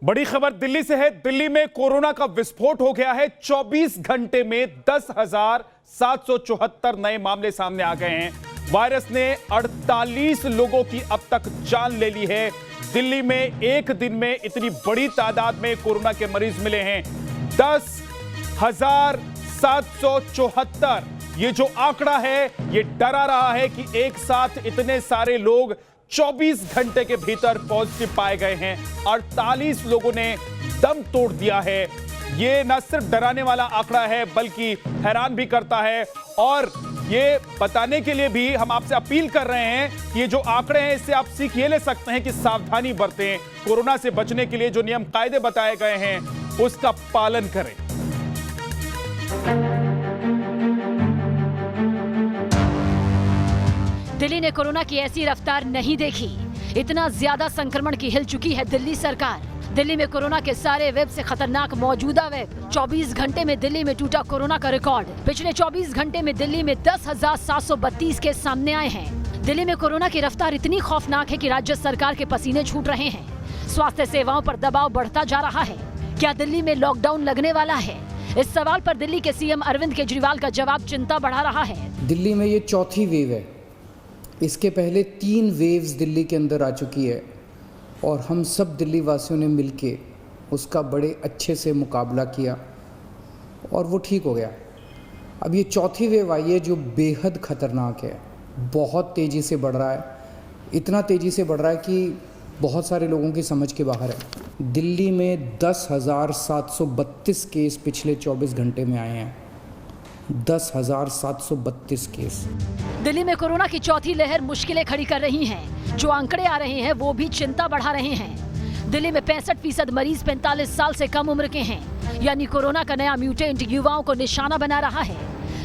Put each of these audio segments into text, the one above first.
बड़ी खबर दिल्ली से है। दिल्ली में कोरोना का विस्फोट हो गया है। 24 घंटे में 10,774 नए मामले सामने आ गए हैं। वायरस ने 48 लोगों की अब तक जान ले ली है। दिल्ली में एक दिन में इतनी बड़ी तादाद में कोरोना के मरीज मिले हैं 10,774। ये जो आंकड़ा है ये डरा रहा है कि एक साथ इतने सारे लोग 24 घंटे के भीतर पॉजिटिव पाए गए हैं। 48 लोगों ने दम तोड़ दिया है। ये न सिर्फ डराने वाला आंकड़ा है बल्कि हैरान भी करता है। और ये बताने के लिए भी हम आपसे अपील कर रहे हैं कि ये जो आंकड़े हैं इससे आप सीख ये ले सकते हैं कि सावधानी बरतें। कोरोना से बचने के लिए जो नियम कायदे बताए गए हैं उसका पालन करें। दिल्ली ने कोरोना की ऐसी रफ्तार नहीं देखी। इतना ज्यादा संक्रमण की हिल चुकी है दिल्ली सरकार। दिल्ली में कोरोना के सारे वेब से खतरनाक मौजूदा वेब। 24 घंटे में दिल्ली में टूटा कोरोना का रिकॉर्ड। पिछले 24 घंटे में दिल्ली में 10,732 केस सामने आए हैं। दिल्ली में कोरोना की रफ्तार इतनी खौफनाक है कि राज्य सरकार के पसीने छूट रहे हैं। स्वास्थ्य सेवाओं पर दबाव बढ़ता जा रहा है। क्या दिल्ली में लॉकडाउन लगने वाला है? इस सवाल पर दिल्ली के सीएम अरविंद केजरीवाल का जवाब चिंता बढ़ा रहा है। दिल्ली में ये चौथी वेव है। इसके पहले 3 वेव्स दिल्ली के अंदर आ चुकी है और हम सब दिल्ली वासियों ने मिलके उसका बड़े अच्छे से मुकाबला किया और वो ठीक हो गया। अब ये चौथी वेव आई है जो बेहद ख़तरनाक है। बहुत तेज़ी से बढ़ रहा है। इतना तेज़ी से बढ़ रहा है कि बहुत सारे लोगों की समझ के बाहर है। दिल्ली में 10,732 केस पिछले 24 घंटे में आए हैं। 10,732 केस। दिल्ली में कोरोना की चौथी लहर मुश्किलें खड़ी कर रही हैं। जो आंकड़े आ रहे हैं वो भी चिंता बढ़ा रहे हैं। दिल्ली में 65% मरीज 45 साल से कम उम्र के हैं। यानी कोरोना का नया म्यूटेंट युवाओं को निशाना बना रहा है।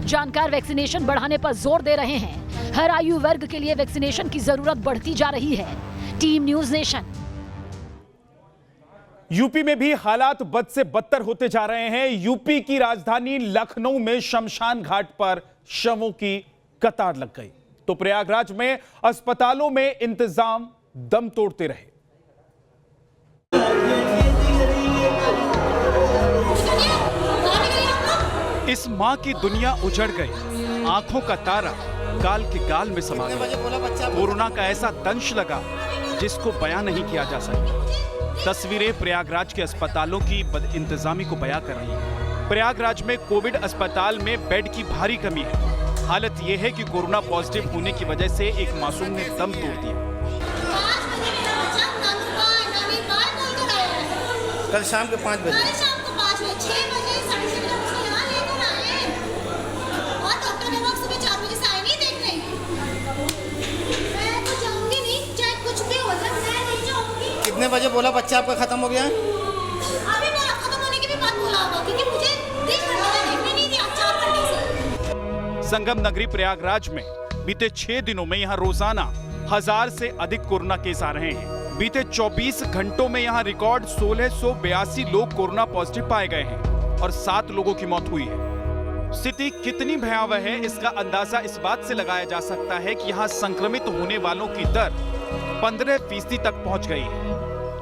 जानकार वैक्सीनेशन बढ़ाने पर जोर दे रहे हैं। हर आयु वर्ग के लिए वैक्सीनेशन की जरूरत बढ़ती जा रही है। Team news nation. यूपी में भी हालात बद से बदतर होते जा रहे हैं। यूपी की राजधानी लखनऊ में शमशान घाट पर शवों की कतार लग गई तो प्रयागराज में अस्पतालों में इंतजाम दम तोड़ते रहे। इस मां की दुनिया उजड़ गई। आंखों का तारा गाल के गाल में समा गया। कोरोना का ऐसा दंश लगा जिसको बयां नहीं किया जा सकता। तस्वीरें प्रयागराज के अस्पतालों की बदइंतजामी को बयां कर रही हैं। प्रयागराज में कोविड अस्पताल में बेड की भारी कमी है। हालत यह है कि कोरोना पॉजिटिव होने की वजह से एक मासूम ने दम तोड़ दिया। कल शाम के 5 बजे कितने बजे बोला बच्चा आपका खत्म हो गया? अभी बोला खत्म होने की भी बात बोला होगा क्योंकि मुझे 3 घंटे देखने नहीं दिया 4 घंटे से। संगम नगरी प्रयागराज में बीते 6 दिनों में यहां रोजाना 1000 से अधिक कोरोना केस आ रहे हैं। बीते 24 घंटों में यहां रिकॉर्ड 1682 लोग कोरोना पॉजिटिव पाए गए हैं और 7 लोगों की मौत हुई है। स्थिति कितनी भयावह है इसका अंदाजा इस बात से लगाया जा सकता है कि यहां संक्रमित होने वालों की दर 15% तक पहुंच गई है।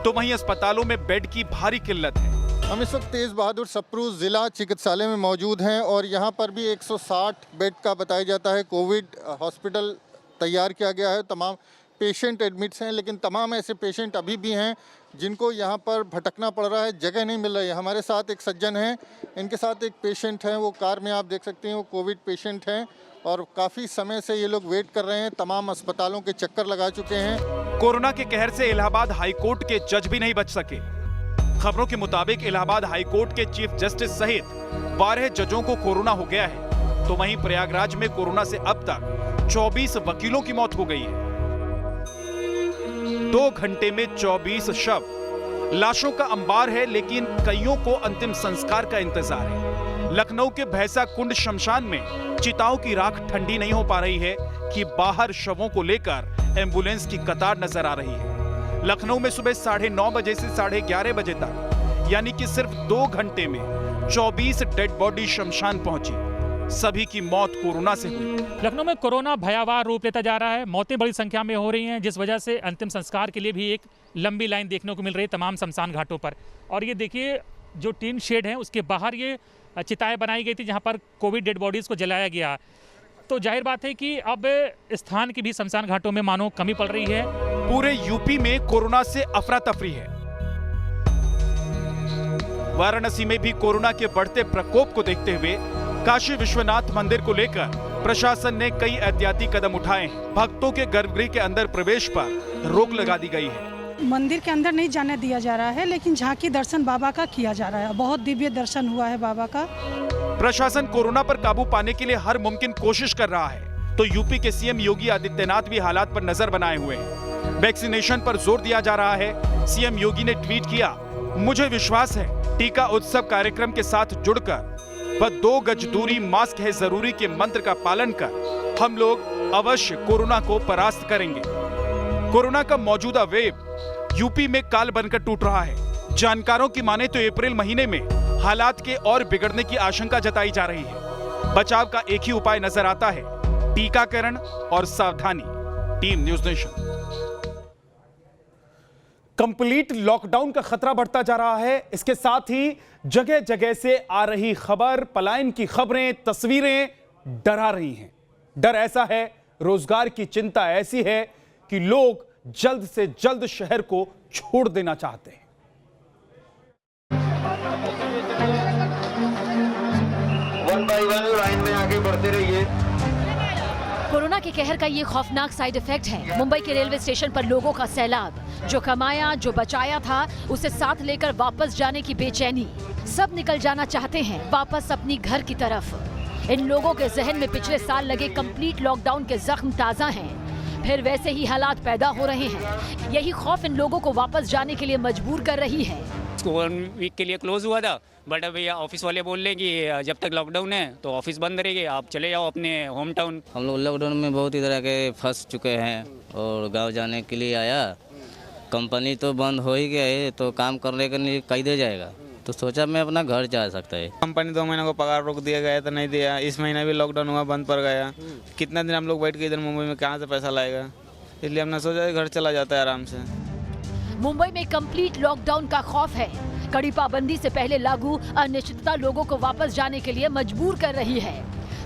तो वहीं अस्पतालों में बेड की भारी किल्लत है। हम इस वक्त तेज बहादुर सप्रू जिला चिकित्सालय में मौजूद हैं और यहाँ पर भी 160 बेड का बताया जाता है कोविड हॉस्पिटल तैयार किया गया है। तमाम पेशेंट एडमिट्स हैं लेकिन तमाम ऐसे पेशेंट अभी भी हैं जिनको यहाँ पर भटकना पड़ रहा है, जगह नहीं मिल रही है। हमारे साथ एक सज्जन हैं, इनके साथ एक पेशेंट हैं, वो कार में आप देख सकते हैं, वो कोविड पेशेंट हैं और काफ़ी समय से ये लोग वेट कर रहे हैं। तमाम अस्पतालों के चक्कर लगा चुके हैं। कोरोना के कहर से इलाहाबाद हाईकोर्ट के जज भी नहीं बच सके। खबरों के मुताबिक इलाहाबाद हाईकोर्ट के चीफ जस्टिस सहित 12 जजों को कोरोना हो गया है। तो वहीं प्रयागराज में कोरोना से अब तक 24 वकीलों की मौत हो गई है। 2 घंटे में 24 शव। लाशों का अंबार है लेकिन कईयों को अंतिम संस्कार का इंतजार है। लखनऊ के भैंसा कुंड शमशान में चिताओं की राख ठंडी नहीं हो पा रही है कि बाहर शवों को लेकर एम्बुलेंस की कतार नजर आ रही है। लखनऊ में सुबह 9:30 बजे से 11:30 बजे तक यानी कि सिर्फ 2 घंटे में 24 डेड बॉडी शमशान पहुंची। सभी की मौत कोरोना से हुई। लखनऊ में कोरोना भयावह रूप लेता जा रहा है। मौतें बड़ी संख्या में हो रही हैं, जिस वजह से अंतिम संस्कार के लिए भी एक लंबी लाइन देखने को मिल रही है तमाम शमशान घाटों पर। और ये देखिए, जो टीन शेड है उसके बाहर ये चिताएं बनाई गई थी जहां पर कोविड डेड बॉडीज़ को जलाया गया। तो जाहिर बात है कि अब स्थान की भी शमशान घाटों में मानो कमी पड़ रही है। पूरे यूपी में कोरोना से अफरा तफरी है। वाराणसी में भी कोरोना के बढ़ते प्रकोप को देखते हुए काशी विश्वनाथ मंदिर को लेकर प्रशासन ने कई एहतियाती कदम उठाए हैं। भक्तों के गर्भगृह के अंदर प्रवेश पर रोक लगा दी गई है। मंदिर के अंदर नहीं जाने दिया जा रहा है, लेकिन झांकी दर्शन बाबा का किया जा रहा है। बहुत दिव्य दर्शन हुआ है बाबा का। प्रशासन कोरोना पर काबू पाने के लिए हर मुमकिन कोशिश कर रहा है, तो यूपी के सीएम योगी आदित्यनाथ भी हालात पर नजर बनाए हुए हैं। वैक्सीनेशन पर जोर दिया जा रहा है। सीएम योगी ने ट्वीट किया, मुझे विश्वास है टीका उत्सव कार्यक्रम के साथ जुड़कर व 2 गज दूरी, मास्क है जरूरी के मंत्र का पालन कर हम लोग अवश्य कोरोना को परास्त करेंगे। कोरोना का मौजूदा वेव यूपी में काल बनकर टूट रहा है। जानकारों की माने तो अप्रैल महीने में हालात के और बिगड़ने की आशंका जताई जा रही है। बचाव का एक ही उपाय नजर आता है, टीकाकरण और सावधानी। Team news nation. Complete lockdown का खतरा बढ़ता जा रहा है। इसके साथ ही जगह जगह से आ रही खबर, पलायन की खबरें, तस्वीरें डरा रही हैं। डर ऐसा है, रोजगार की चिंता ऐसी है कि लोग जल्द से जल्द शहर को छोड़ देना चाहते हैं। वन बाय वन लाइन में आगे बढ़ते रहिए। कोरोना के कहर का ये खौफनाक साइड इफेक्ट है। मुंबई के रेलवे स्टेशन पर लोगों का सैलाब, जो कमाया, जो बचाया था, उसे साथ लेकर वापस जाने की बेचैनी। सब निकल जाना चाहते हैं वापस अपनी घर की तरफ। इन लोगों के जहन में पिछले साल लगे कंप्लीट लॉकडाउन के जख्म ताजा हैं। फिर वैसे ही हालात पैदा हो रहे हैं। यही खौफ इन लोगों को वापस जाने के लिए मजबूर कर रही है। 1 वीक के लिए क्लोज हुआ था, बट अब भैया ऑफिस वाले बोल रहे कि जब तक लॉकडाउन है तो ऑफिस बंद रहेगी, आप चले जाओ अपने होम टाउन। हम लोग लॉकडाउन में बहुत ही तरह के फंस चुके हैं और गांव जाने के लिए आया। कंपनी तो बंद हो ही गया है, तो काम करने के लिए कहीं दे जाएगा, तो सोचा मैं अपना घर जा सकता है। कंपनी 2 महीनों को पगार रोक दिया गया तो नहीं दिया। इस महीने भी लॉकडाउन हुआ, बंद पड़ गया। कितना दिन हम लोग बैठ के इधर मुंबई में कहाँ से पैसा लाएगा, इसलिए हमने सोचा घर चला जाता है आराम से। मुंबई में कंप्लीट लॉकडाउन का खौफ है। कड़ी पाबंदी से पहले लागू अनिश्चितता लोगों को वापस जाने के लिए मजबूर कर रही है।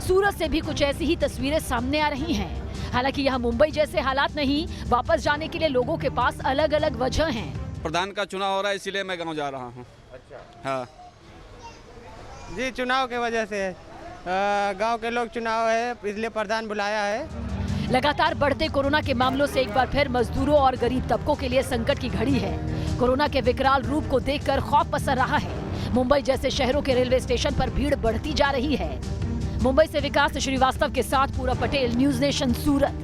सूरत से भी कुछ ऐसी ही तस्वीरें सामने आ रही हैं। हालांकि यहाँ मुंबई जैसे हालात नहीं, वापस जाने के लिए लोगों के पास अलग अलग वजह हैं। प्रधान का चुनाव हो रहा है, इसीलिए मैं गाँव जा रहा हूँ। अच्छा। हाँ जी, चुनाव के वजह से गांव के लोग, चुनाव है इसलिए प्रधान बुलाया है। लगातार बढ़ते कोरोना के मामलों से एक बार फिर मजदूरों और गरीब तबकों के लिए संकट की घड़ी है। कोरोना के विकराल रूप को देखकर खौफ पसर रहा है। मुंबई जैसे शहरों के रेलवे स्टेशन पर भीड़ बढ़ती जा रही है। मुंबई से विकास श्रीवास्तव के साथ पूरा पटेल, न्यूज़ नेशन, सूरत।